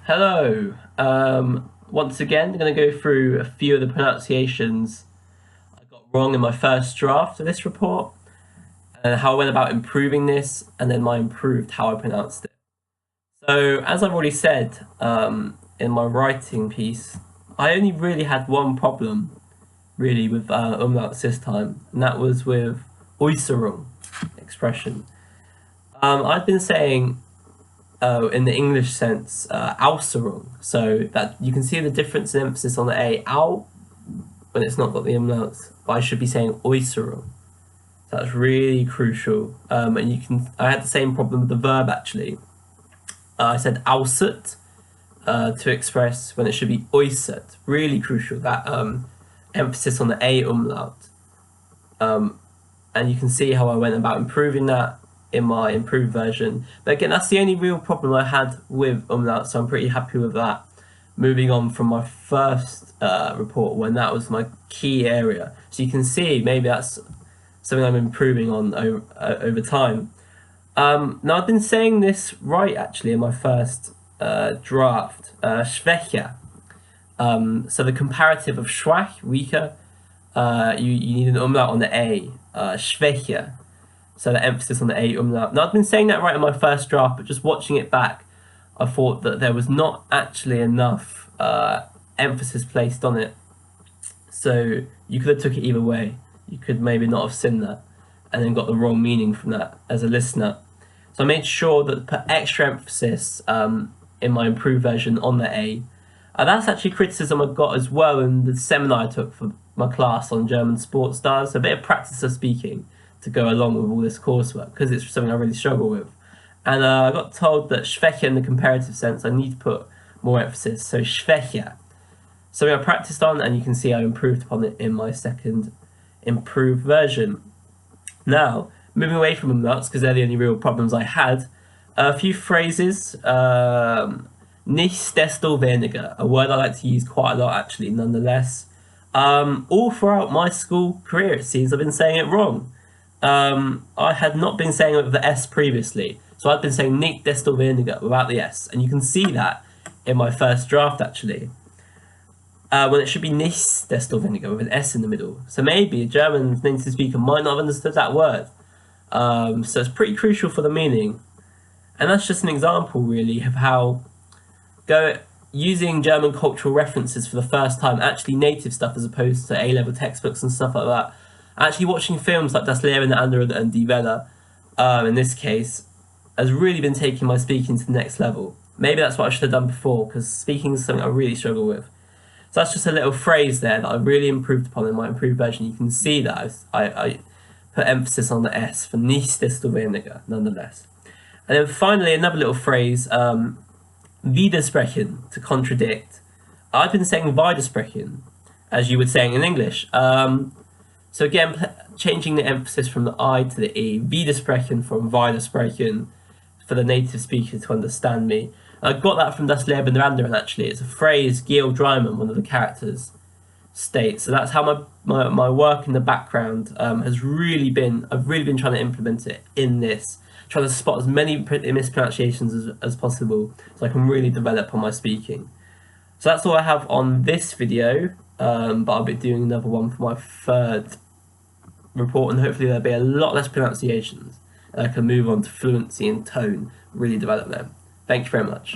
Hello. Once again, I'm going to go through a few of the pronunciations I got wrong in my first draft of this report, and how I went about improving this, and then my improved how I pronounced it. So, as I've already said in my writing piece, I only really had one problem, really, with umlauts this time, and that was with Äußerung expression. I've been saying in the English sense, Äußerung. So that you can see the difference in emphasis on the A, au, when it's not got the umlauts. But I should be saying Äußerung. So that's really crucial. I had the same problem with the verb actually. I said äußert to express when it should be äußert. Really crucial, that emphasis on the A umlaut. And you can see how I went about improving that in my improved version. But again, that's the only real problem I had with umlaut, so I'm pretty happy with that. Moving on from my first report, when that was my key area. So you can see maybe that's something I'm improving on over time. Now I've been saying this right actually in my first draft, schwächer. So the comparative of schwach, weaker, you need an umlaut on the A, schwächer. So the emphasis on the A umlaut. Now I've been saying that right in my first draft, but just watching it back, I thought that there was not actually enough emphasis placed on it. So you could have took it either way. You could maybe not have seen that and then got the wrong meaning from that as a listener. So I made sure that to put extra emphasis in my improved version on the A. That's actually criticism I got as well in the seminar I took for my class on German sports stars. A bit of practice of speaking to go along with all this coursework, because it's something I really struggle with. And I got told that schwächer in the comparative sense, I need to put more emphasis, so schwächer. Something I practiced on, and you can see I improved upon it in my second improved version. Now, moving away from umlauts, because they're the only real problems I had, a few phrases. Nichtsdestoweniger, a word I like to use quite a lot actually, nonetheless. All throughout my school career, it seems I've been saying it wrong. I had not been saying it with the S previously, so I'd been saying nicht desto weniger without the S, and you can see that in my first draft actually. When it should be nicht desto weniger with an S in the middle. So maybe a German native speaker might not have understood that word. So it's pretty crucial for the meaning. And that's just an example really of how using German cultural references for the first time, actually native stuff as opposed to A-level textbooks and stuff like that. Actually watching films like Das Leben der Anderen and Die Welle, in this case, has really been taking my speaking to the next level. Maybe that's what I should have done before, because speaking is something I really struggle with. So that's just a little phrase there that I really improved upon in my improved version. You can see that I put emphasis on the S for nichtsdestoweniger, nonetheless. And then finally, another little phrase, widersprechen, to contradict. I've been saying widersprechen, as you would say in English. So again, changing the emphasis from the I to the E, widersprechen from widersprechen, for the native speaker to understand me. I got that from Das Leben der Anderen actually. It's a phrase Georg Dreimann, one of the characters, states. So that's how my work in the background has really been, I've really been trying to implement it in this, trying to spot as many mispronunciations as possible so I can really develop on my speaking. So that's all I have on this video, but I'll be doing another one for my third report, and hopefully there'll be a lot less pronunciations and I can move on to fluency and tone, really develop them. Thank you very much.